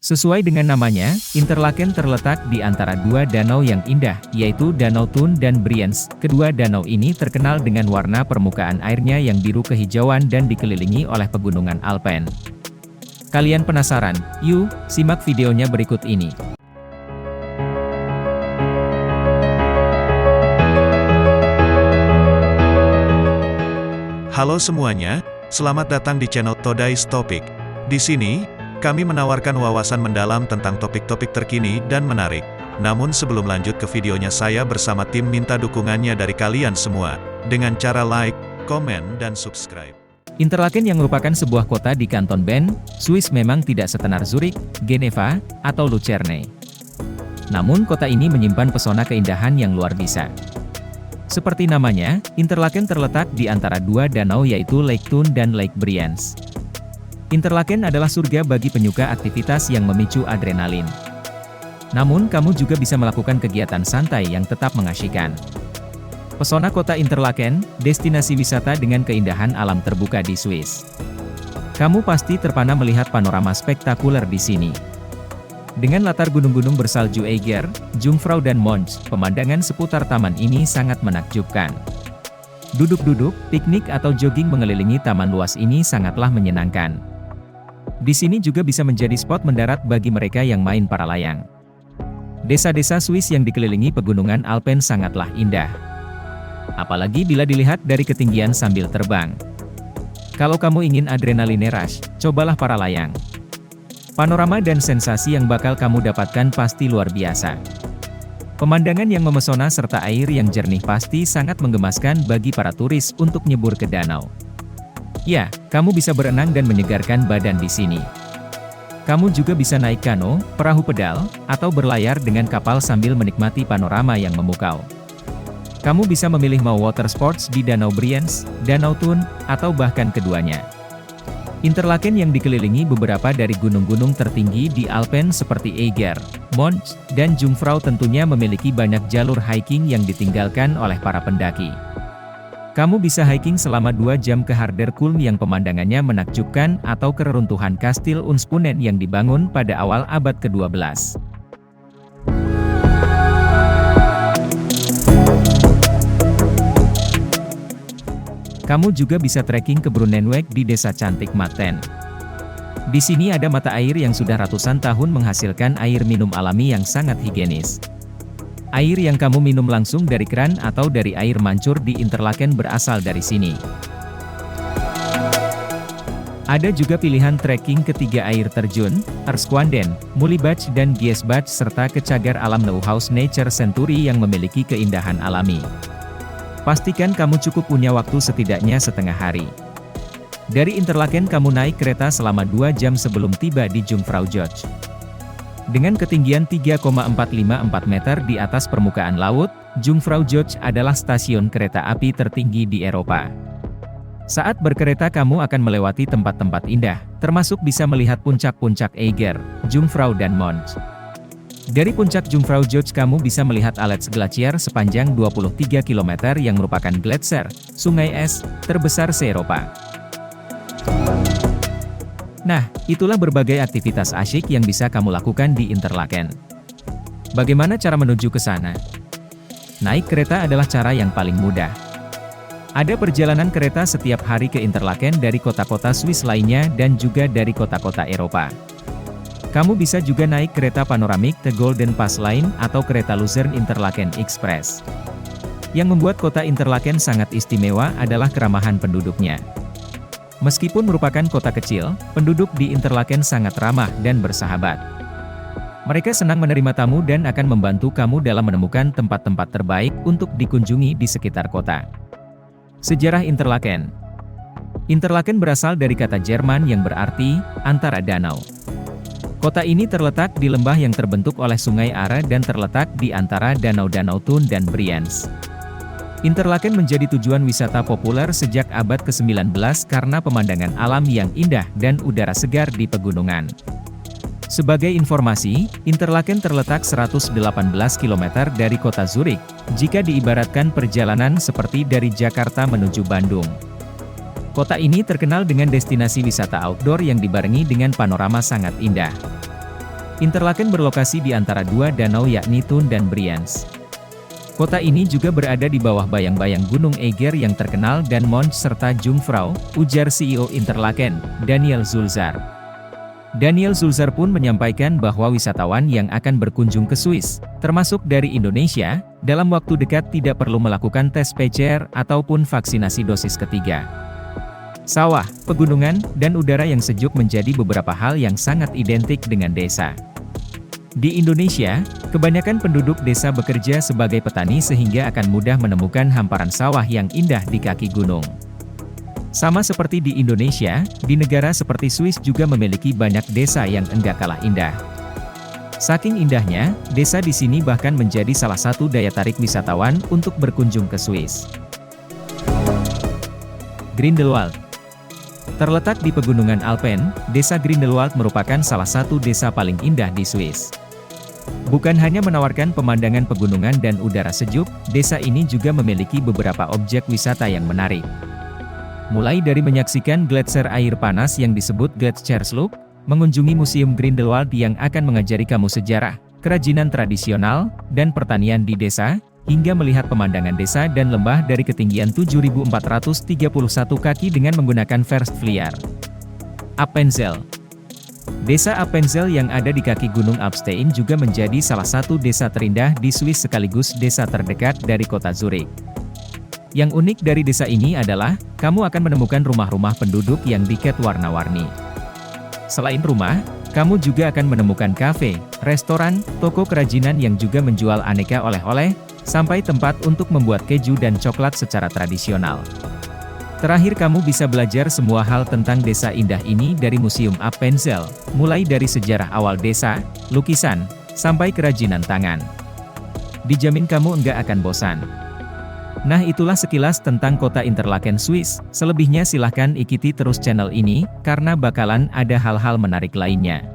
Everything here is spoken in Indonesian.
Sesuai dengan namanya, Interlaken terletak di antara dua danau yang indah, yaitu Danau Thun dan Brienz. Kedua danau ini terkenal dengan warna permukaan airnya yang biru kehijauan dan dikelilingi oleh pegunungan Alpen. Kalian penasaran? Yuk, simak videonya berikut ini. Halo semuanya, selamat datang di channel Today's Topic. Di sini, kami menawarkan wawasan mendalam tentang topik-topik terkini dan menarik. Namun sebelum lanjut ke videonya, saya bersama tim minta dukungannya dari kalian semua, dengan cara like, komen, dan subscribe. Interlaken yang merupakan sebuah kota di Kanton Bern, Swiss memang tidak setenar Zurich, Geneva, atau Lucerne. Namun kota ini menyimpan pesona keindahan yang luar biasa. Seperti namanya, Interlaken terletak di antara dua danau yaitu Lake Thun dan Lake Brienz. Interlaken adalah surga bagi penyuka aktivitas yang memicu adrenalin. Namun kamu juga bisa melakukan kegiatan santai yang tetap mengasyikkan. Pesona kota Interlaken, destinasi wisata dengan keindahan alam terbuka di Swiss. Kamu pasti terpana melihat panorama spektakuler di sini. Dengan latar gunung-gunung bersalju Eiger, Jungfrau dan Mönch, pemandangan seputar taman ini sangat menakjubkan. Duduk-duduk, piknik atau jogging mengelilingi taman luas ini sangatlah menyenangkan. Di sini juga bisa menjadi spot mendarat bagi mereka yang main para layang. Desa-desa Swiss yang dikelilingi pegunungan Alpen sangatlah indah. Apalagi bila dilihat dari ketinggian sambil terbang. Kalau kamu ingin adrenaline rush, cobalah para layang. Panorama dan sensasi yang bakal kamu dapatkan pasti luar biasa. Pemandangan yang memesona serta air yang jernih pasti sangat menggemaskan bagi para turis untuk nyebur ke danau. Ya, kamu bisa berenang dan menyegarkan badan di sini. Kamu juga bisa naik kano, perahu pedal, atau berlayar dengan kapal sambil menikmati panorama yang memukau. Kamu bisa memilih mau water sports di Danau Brienz, Danau Thun, atau bahkan keduanya. Interlaken yang dikelilingi beberapa dari gunung-gunung tertinggi di Alpen seperti Eiger, Mönch, dan Jungfrau tentunya memiliki banyak jalur hiking yang ditinggalkan oleh para pendaki. Kamu bisa hiking selama 2 jam ke Harderkulm yang pemandangannya menakjubkan atau ke reruntuhan Kastil Unspunnen yang dibangun pada awal abad ke-12. Kamu juga bisa trekking ke Brunnenweg di Desa Cantik Matten. Di sini ada mata air yang sudah ratusan tahun menghasilkan air minum alami yang sangat higienis. Air yang kamu minum langsung dari keran atau dari air mancur di Interlaken berasal dari sini. Ada juga pilihan trekking ke 3 air terjun, Ersquanden, Mulibach dan Giesbach serta ke cagar alam Neuhaus Nature Sanctuary yang memiliki keindahan alami. Pastikan kamu cukup punya waktu setidaknya setengah hari. Dari Interlaken kamu naik kereta selama 2 jam sebelum tiba di Jungfrau Joch. Dengan ketinggian 3,454 meter di atas permukaan laut, Jungfrau Joch adalah stasiun kereta api tertinggi di Eropa. Saat berkereta kamu akan melewati tempat-tempat indah, termasuk bisa melihat puncak-puncak Eiger, Jungfrau dan Mönch. Dari puncak Jungfrau Joch kamu bisa melihat Alex Glacier sepanjang 23 km yang merupakan gletser, sungai es, terbesar se-Eropa. Nah, itulah berbagai aktivitas asyik yang bisa kamu lakukan di Interlaken. Bagaimana cara menuju ke sana? Naik kereta adalah cara yang paling mudah. Ada perjalanan kereta setiap hari ke Interlaken dari kota-kota Swiss lainnya dan juga dari kota-kota Eropa. Kamu bisa juga naik kereta panoramik The Golden Pass Line atau kereta Luzern Interlaken Express. Yang membuat kota Interlaken sangat istimewa adalah keramahan penduduknya. Meskipun merupakan kota kecil, penduduk di Interlaken sangat ramah dan bersahabat. Mereka senang menerima tamu dan akan membantu kamu dalam menemukan tempat-tempat terbaik untuk dikunjungi di sekitar kota. Sejarah Interlaken. Interlaken berasal dari kata Jerman yang berarti antara danau. Kota ini terletak di lembah yang terbentuk oleh sungai Aare dan terletak di antara danau-danau Thun dan Brienz. Interlaken menjadi tujuan wisata populer sejak abad ke-19 karena pemandangan alam yang indah dan udara segar di pegunungan. Sebagai informasi, Interlaken terletak 118 km dari kota Zurich, jika diibaratkan perjalanan seperti dari Jakarta menuju Bandung. Kota ini terkenal dengan destinasi wisata outdoor yang dibarengi dengan panorama sangat indah. Interlaken berlokasi di antara dua danau yakni Thun dan Brienz. Kota ini juga berada di bawah bayang-bayang Gunung Eiger yang terkenal dan Mönch serta Jungfrau, ujar CEO Interlaken, Daniel Zulzar. Daniel Zulzar pun menyampaikan bahwa wisatawan yang akan berkunjung ke Swiss, termasuk dari Indonesia, dalam waktu dekat tidak perlu melakukan tes PCR ataupun vaksinasi dosis ketiga. Sawah, pegunungan, dan udara yang sejuk menjadi beberapa hal yang sangat identik dengan desa. Di Indonesia, kebanyakan penduduk desa bekerja sebagai petani sehingga akan mudah menemukan hamparan sawah yang indah di kaki gunung. Sama seperti di Indonesia, di negara seperti Swiss juga memiliki banyak desa yang enggak kalah indah. Saking indahnya, desa di sini bahkan menjadi salah satu daya tarik wisatawan untuk berkunjung ke Swiss. Grindelwald. Terletak di pegunungan Alpen, desa Grindelwald merupakan salah satu desa paling indah di Swiss. Bukan hanya menawarkan pemandangan pegunungan dan udara sejuk, desa ini juga memiliki beberapa objek wisata yang menarik. Mulai dari menyaksikan gletser air panas yang disebut Gletschersluk, mengunjungi Museum Grindelwald yang akan mengajari kamu sejarah, kerajinan tradisional, dan pertanian di desa, hingga melihat pemandangan desa dan lembah dari ketinggian 7.431 kaki dengan menggunakan Verstflier. Appenzell. Desa Appenzell yang ada di kaki Gunung Alpstein juga menjadi salah satu desa terindah di Swiss sekaligus desa terdekat dari kota Zurich. Yang unik dari desa ini adalah, kamu akan menemukan rumah-rumah penduduk yang dicat warna-warni. Selain rumah, kamu juga akan menemukan kafe, restoran, toko kerajinan yang juga menjual aneka oleh-oleh, sampai tempat untuk membuat keju dan coklat secara tradisional. Terakhir kamu bisa belajar semua hal tentang desa indah ini dari Museum Appenzell, mulai dari sejarah awal desa, lukisan, sampai kerajinan tangan. Dijamin kamu enggak akan bosan. Nah itulah sekilas tentang kota Interlaken Swiss, selebihnya silahkan ikuti terus channel ini, karena bakalan ada hal-hal menarik lainnya.